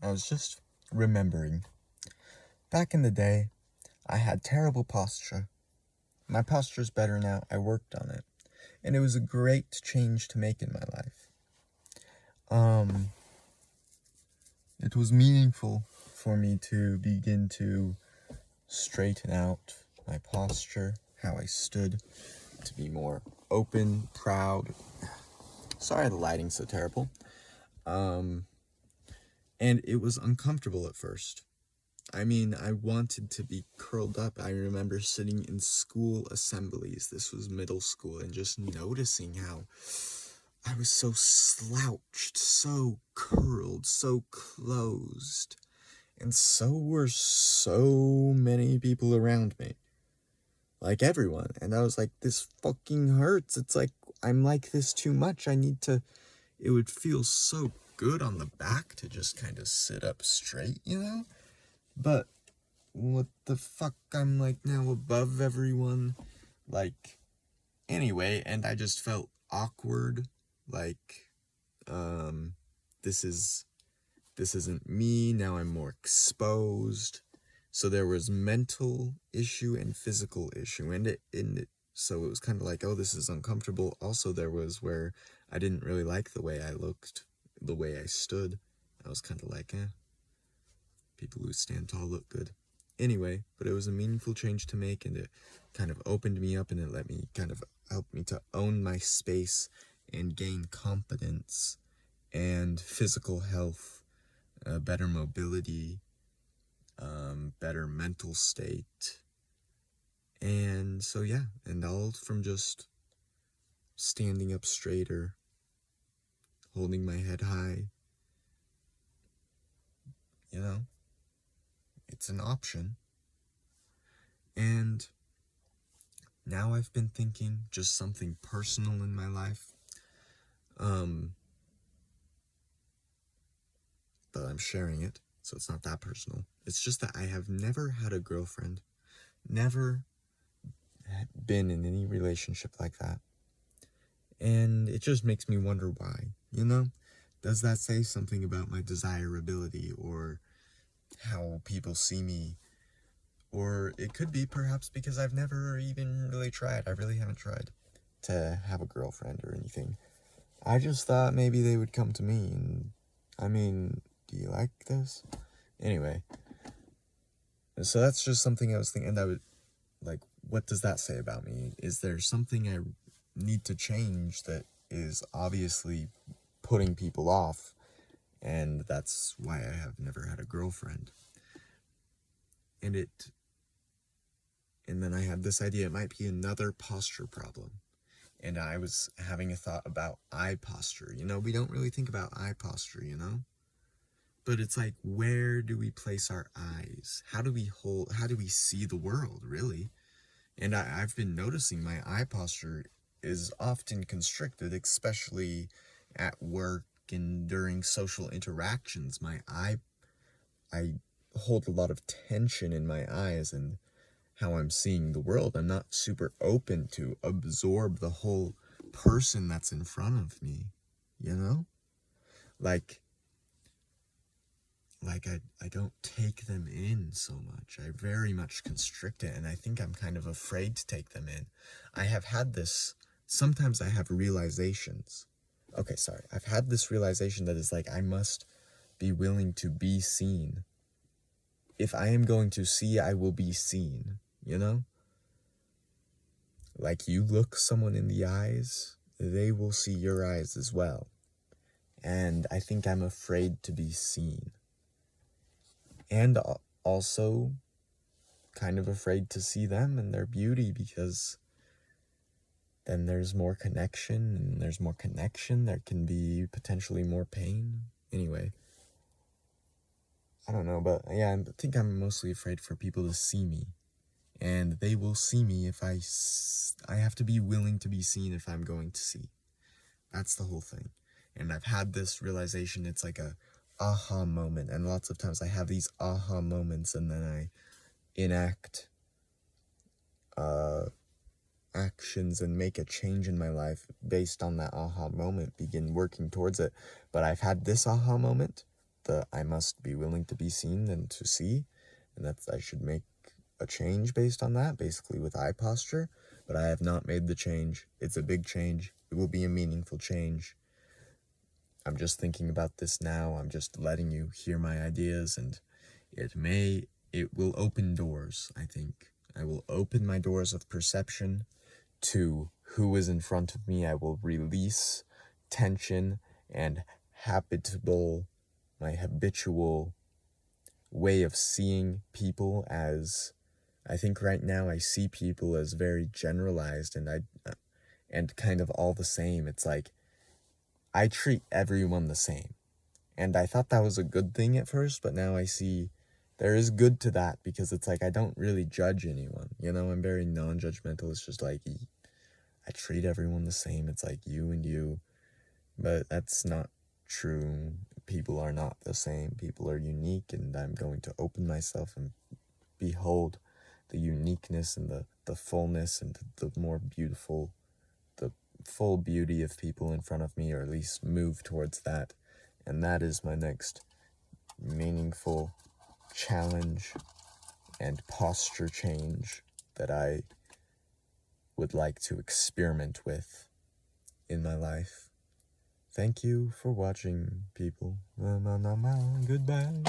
I was just remembering. Back in the day, I had terrible posture. My posture's better now. I worked on it. And it was a great change to make in my life. It was meaningful for me to begin to straighten out my posture, how I stood, to be more open, proud. Sorry the lighting's so terrible. And it was uncomfortable at first. I mean, I wanted to be curled up. I remember sitting in school assemblies. This was middle school, and just noticing how I was so slouched, so curled, so closed. And so were so many people around me. Like everyone. And I was like, this fucking hurts. It's like, I'm like this too much. It would feel so good on the back to just kind of sit up straight, you know? But what the fuck, I'm like now above everyone. Like, anyway, and I just felt awkward. Like, this isn't me. Now I'm more exposed. So there was mental issue and physical issue, so it was kind of like, oh, this is uncomfortable. Also, there was where I didn't really like the way I looked, the way I stood. I was kind of like, people who stand tall look good. Anyway, but it was a meaningful change to make, and it kind of opened me up, and it helped me to own my space and gain confidence and physical health, better mobility, better mental state. And so, yeah, and all from just standing up straighter, holding my head high. You know, it's an option. And now I've been thinking just something personal in my life. But I'm sharing it, so it's not that personal. It's just that I have never had a girlfriend, never been in any relationship like that. And it just makes me wonder why, you know? Does that say something about my desirability or how people see me? Or it could be perhaps because I've never even really tried. I really haven't tried to have a girlfriend or anything. I just thought maybe they would come to me and, I mean, do you like this? Anyway. So that's just something I was thinking, and I would, like, what does that say about me? Is there something I need to change that is obviously putting people off? And that's why I have never had a girlfriend. And then I had this idea, it might be another posture problem. And I was having a thought about eye posture. You know, we don't really think about eye posture, you know? But it's like, where do we place our eyes? How do we see the world, really? And I've been noticing my eye posture is often constricted, especially at work and during social interactions. I hold a lot of tension in my eyes and how I'm seeing the world. I'm not super open to absorb the whole person that's in front of me, you know? Like I don't take them in so much. I very much constrict it, and I think I'm kind of afraid to take them in. I have had this, sometimes I have realizations. Okay, sorry. I've had this realization that is like, I must be willing to be seen. If I am going to see, I will be seen, you know? Like, you look someone in the eyes, they will see your eyes as well. And I think I'm afraid to be seen. And also kind of afraid to see them and their beauty, because then there's more connection, and there's more connection, there can be potentially more pain. Anyway, I don't know, but yeah, I think I'm mostly afraid for people to see me. And they will see me if I have to be willing to be seen if I'm going to see. That's the whole thing. And I've had this realization, it's like a aha moment, and lots of times I have these aha moments, and then I enact actions and make a change in my life based on that aha moment, begin working towards it. But I've had this aha moment I must be willing to be seen and to see, and that I should make a change based on that, basically with eye posture. But I have not made the change. It's a big change. It will be a meaningful change. I'm just thinking about this now. I'm just letting you hear my ideas, and it will open doors, I think. I will open my doors of perception to who is in front of me. I will release tension and my habitual way of seeing people as, I think right now I see people as very generalized and kind of all the same. It's like, I treat everyone the same. And I thought that was a good thing at first, but now I see there is good to that, because it's like I don't really judge anyone. I'm very non-judgmental. It's just like I treat everyone the same. It's like you and you. But that's not true. People are not the same. People are unique, and I'm going to open myself and behold the uniqueness and the fullness and the more beautiful, the full beauty of people in front of me, or at least move towards that. And that is my next meaningful challenge and posture change that I would like to experiment with in my life. Thank you for watching, people. Goodbye.